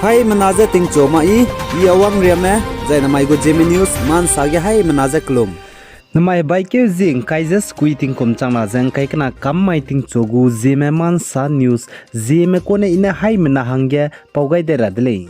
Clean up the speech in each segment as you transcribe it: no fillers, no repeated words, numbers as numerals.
Hai menaza ting choma I awang riame zai namai go Zeme news man sage hai menaza klum. Namai baike zing kaisa squeating komchang na jang kai kana kammai ting chogu Zeme man sa news Zeme kone ina hai mena hangge paugai de radle.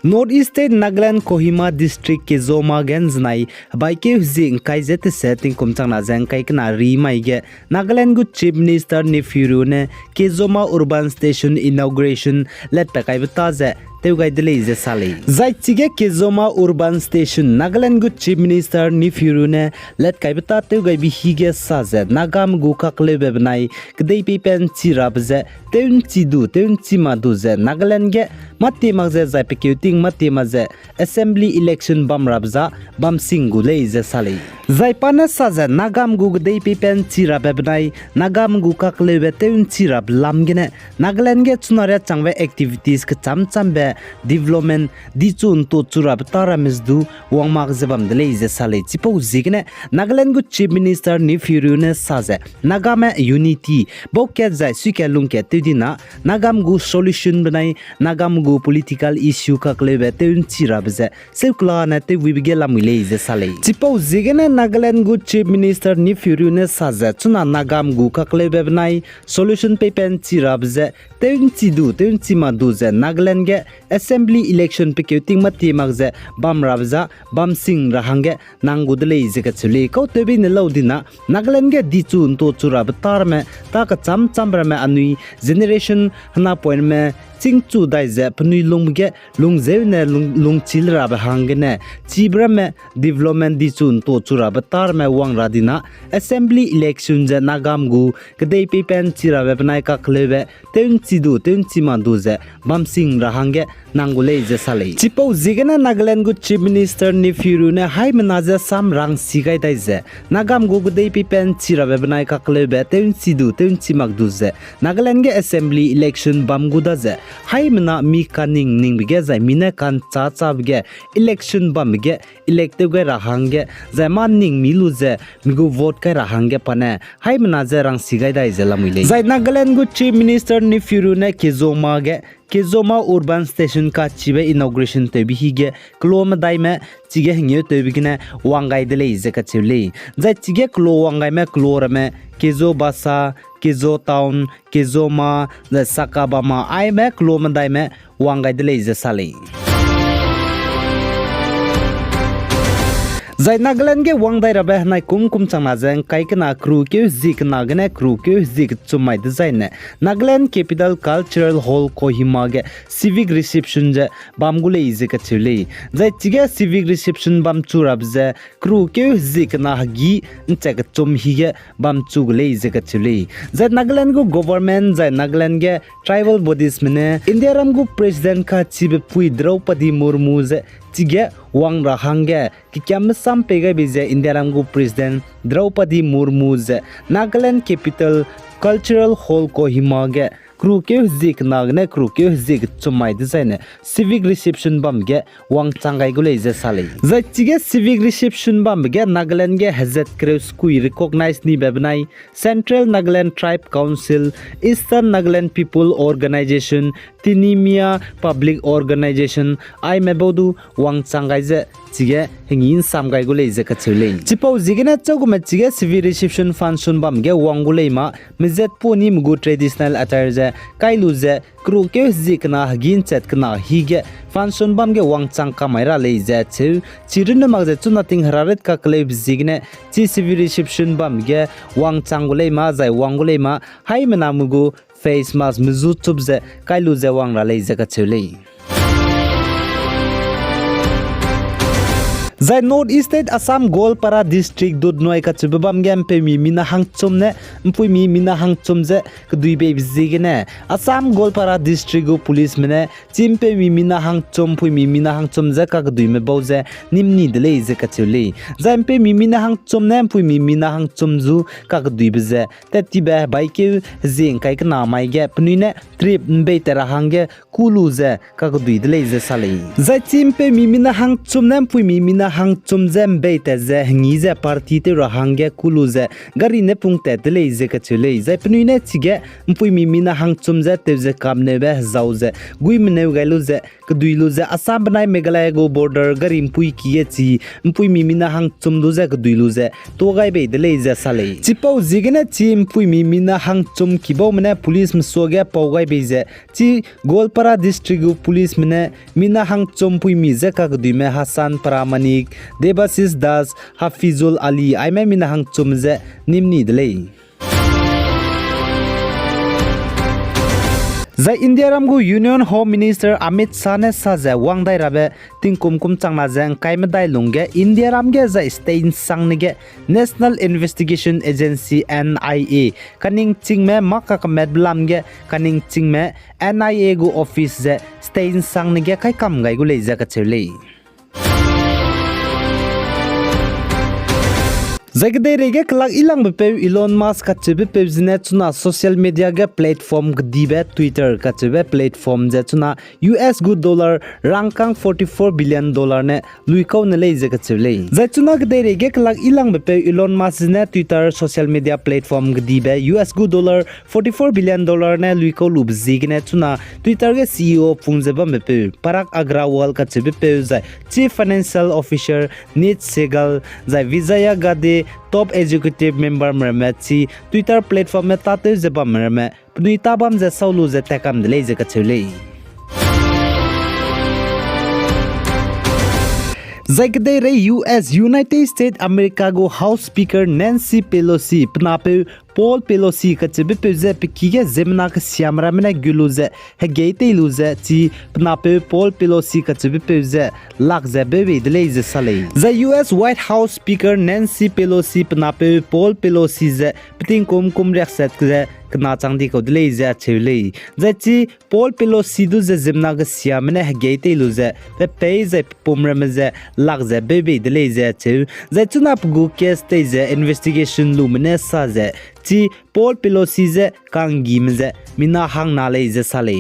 Northeast State Nagaland Kohima District ke Zoma Genzanai baike zing kaisa te setting komchang na jang kai kana ri mai ge Nagaland gu Chief Minister Nefiru ne ke Zoma Urban Station inauguration let pakai bata je Teugai delay je sale. Zaitchige ke Zoma Urban Station Nagaland gu Chief Minister Nefiru ne let kaibata teugai bihige saze Nagam gu kakle bebnai kdei pipen chirab je teun chidu teun chimadu je Nagaland ge mate magze zai pekeuting mate maze assembly election bam rabza bam singu le je sale. Zaipana saze Nagam gu kdei pipen chirab bebnai Nagam gu kakle be teun chirab lamgene Nagaland ge chunare changwe activities ke cham be development di chun to churab tara misdu wangmak zebam dele je sale chipo zigne Nagaland gu Chief Minister Nefiru ne saze Nagame unity bokke jai suke lungke tudina Nagam gu solution banai Nagam gu political issue ka klebe teun chirab je sekla na te wibge lamile je sale chipo zigne Nagaland gu Chief Minister Nefiru ne saze chuna Nagam gu ka klebe banai solution pe pen chirab je teun chidu teun chimadu je Nagaland ge assembly election pekeuting mati magze bam rabza bam sing rahange nangudle izeka chule ko tebi ne laudina Nagaland ge dichun to churab tarme ta ka cham chambrame anui generation hana point me chingchu dai je pnui lungge lungze ne lungchil rab hangene chibrame development dichun to churab tarme wang radina assembly election je Nagam gu kdei pipen chirabe bnai ka khlebe teun chidu teun chimandu je bam sing rahange nangule je sale chipo zigena Nagaland gu Chief Minister Nefiru ne hai menaja sam rang sigai dai je Nagam gu gdei pipen chirabe bnai ka klebe teun chidu teun chimak du je Nagaland ge assembly election bam guda je hai mena mi kaning ning bige jai mine kan cha cha bige election bam ge elective ge rahange jai man ning milu je migu vote kai rahange pane hai menaja rang sigai dai je lamile jai Nagaland gu Chief Minister Nefiru ne Kezoma Urban Station ka chibe inauguration te bihige klom daime chige hingyo te bigine wangai dele izeka chule jai chige klo wangai me klor me Kezo Basa Kezo Town Kezoma the Sakabama ai me klom daime wangai dele ize sale Zai Nagaland ge wangdai rabe nai kum changna jang kai kana crew ke zik nagane crew ke zik chumai design Nagaland Capital Cultural Hall Kohima ge civic reception je bamgule ize ka chule jai chige civic reception bam churab je crew ke zik na gi nchek chum hi ge bam chugule ize ka chule jai Nagaland go government jai Nagaland ge tribal bodies mene India ram go president ka chibe pui Droupadi Murmu je chige wang rahange ki kyam sam pega bije India ram go president Droupadi Murmu je Nagaland Capital Cultural Hall Kohima ge crew ke zik nagne crew ke zik chumai design civic reception bam ge wang changai gule je sale jai chige civic reception bam ge Nagaland ge hazet crews kui recognize ni bebnai Central Nagaland Tribe Council Eastern Nagaland People Organization Tinimia Public Organization ai mebodu wang changai je chige hingin samgai gule je ka chule chipo jigena choguma chige civic reception function bam ge wang gule ma mijet poni mugu traditional attire je kailu je crew ke zikna hagin chat kana hige function bam ge wang chang kamaira le je chu chirin mag je chunating hararet ka kleb zigne chi civic reception bam ge wang changule ma jai wangule ma hai mena mugu face mask muzu chubje kailu je wang ra le je ka chule Zai Northeast State Assam Golpara District Dudnoi ka chubam gam pe mi mina hangchum ne mpui mi mina hangchum je kdui be bizigene Assam Golpara District go police mene chimpe mi mina hangchum pui mi mina hangchum je ka kdui me bauze nimni dele je ka chule zampe mi mina hangchum ne pui mi mina hangchum zu ka kdui beze tati be baike zing kai kana mai ge pnui ne trip be tera hange kulu je ka kdui dele je sale zai chimpe mi mina hangchum ne pui mi mina hang chum zem be te ze ngi ze party te ra hang ge kulu ze gari ne pung te te le ze ka chule zai pnui ne chige mpui mi na hang chum ze te ze kam ne be zau ze gui mne ga lu ze kdui lu ze asam banai meghalaya go border gari mpui ki ye chi mpui mi na hang chum du ze kdui lu ze to gai be de le ze sale chipau zigene chi mpui mi na hang chum ki bo mne police mso ge pau gai be ze chi golpara district police mne mina hang chum pui mi ze ka kdui me hasan pramanik debasis das hafizul ali ai me mina hang chum ze nimni de le Zai India ramgu Union Home Minister Amit Shah ne saja wangdai rabe tingkum changna jang kaime dai lungge India ramge za stain sangnige National Investigation Agency NIA kaning chingme makka kamet blamge kaning chingme NIA gu office je stain sangnige kai kam gai gu leja ka chele Zagde rege klak ilang bepe Elon Musk ka chebe pebzine chuna social media ga platform gdibe Twitter ka chebe platform je chuna US good dollar rangkang 44 billion dollar ne luikau ne leje ka chele zai chuna gde rege klak ilang bepe Elon Musk ne Twitter social media platform gdibe US good dollar 44 billion dollar ne luikau lubzig ne chuna Twitter ge CEO pungjeba bepe Parag Agrawal ka chebe pe zai Chief Financial Officer Nit Segal zai Vijaya Gade top executive member mermachi Twitter platform me tate jeba merme pnui tabam je saulu je takam dele je ka chule Zagde re US United States America go House Speaker Nancy Pelosi pnape Paul Pelosi ka chebe peze pikige zemna ka siamra mena guluze hegeite luze chi pnape Paul Pelosi ka chebe peze lakze bebe dele sale the US White House Speaker Nancy Pelosi pnape Paul Pelosi ze pting kum rekset ze kna changdi ko dele ze chele ze chi Paul Pelosi du ze zemna ka siamna hegeite luze pe peze pumra meze lakze bebe dele ze che ze chunap gu case te ze investigation lumne sa ze chi Paul Pelosi ze kangi mze mina hang na le ze sale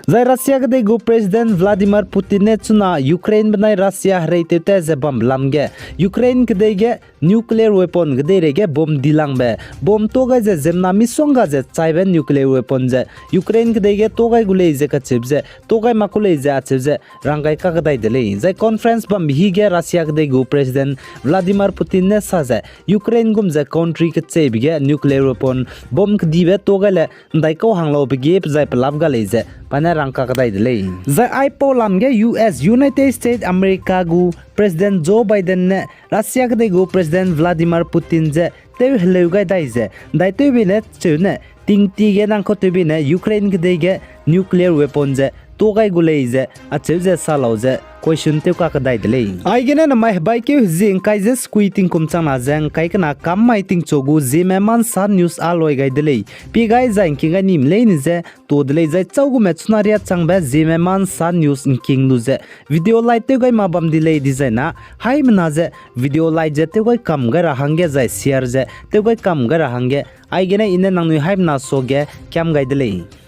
Zai Russia gde go President Vladimir Putin ne chuna Ukraine banai Russia reite te ze bam lamge Ukraine gde ge nuclear weapon gde rege bom dilang be bom to ga je zemna misonga je chaiben nuclear weapon je Ukraine gde ge to ga gule je ka chipje to ga makule je achje rangai ka gdai dele zai conference bam hi ge Russia gde go President Vladimir Putin ne sa je Ukraine gum je country ke chebge nuclear weapon bom gdi be to ga le dai ko hanglo be ge zai plav ga le je pana rangka kadai dele zai aipo lamge US United States America gu President Joe Biden ne Russia gde go President Vladimir Putin je te heleugai dai je dai te bi ne chune ting ti ge nang ko te bi ne Ukraine gde ge nuclear weapon je to gai gulei je acheu je salau je question te ka kadai dele ai gene na mai bai ke jing kai je squeating kum chana jang kai kana kam mai ting chogu Zeme man sa news aloi gai dele pi gai jang ki ga nim le ni je to dele jai chogu me chunaria changba Zeme man sa news king lu je video like te gai ma bam dile designa hai mna je video like je te gai kam ga ra hangge jai share je te gai kam ga ra hangge ai gene ine nang nui hai na so ge kyam gai dele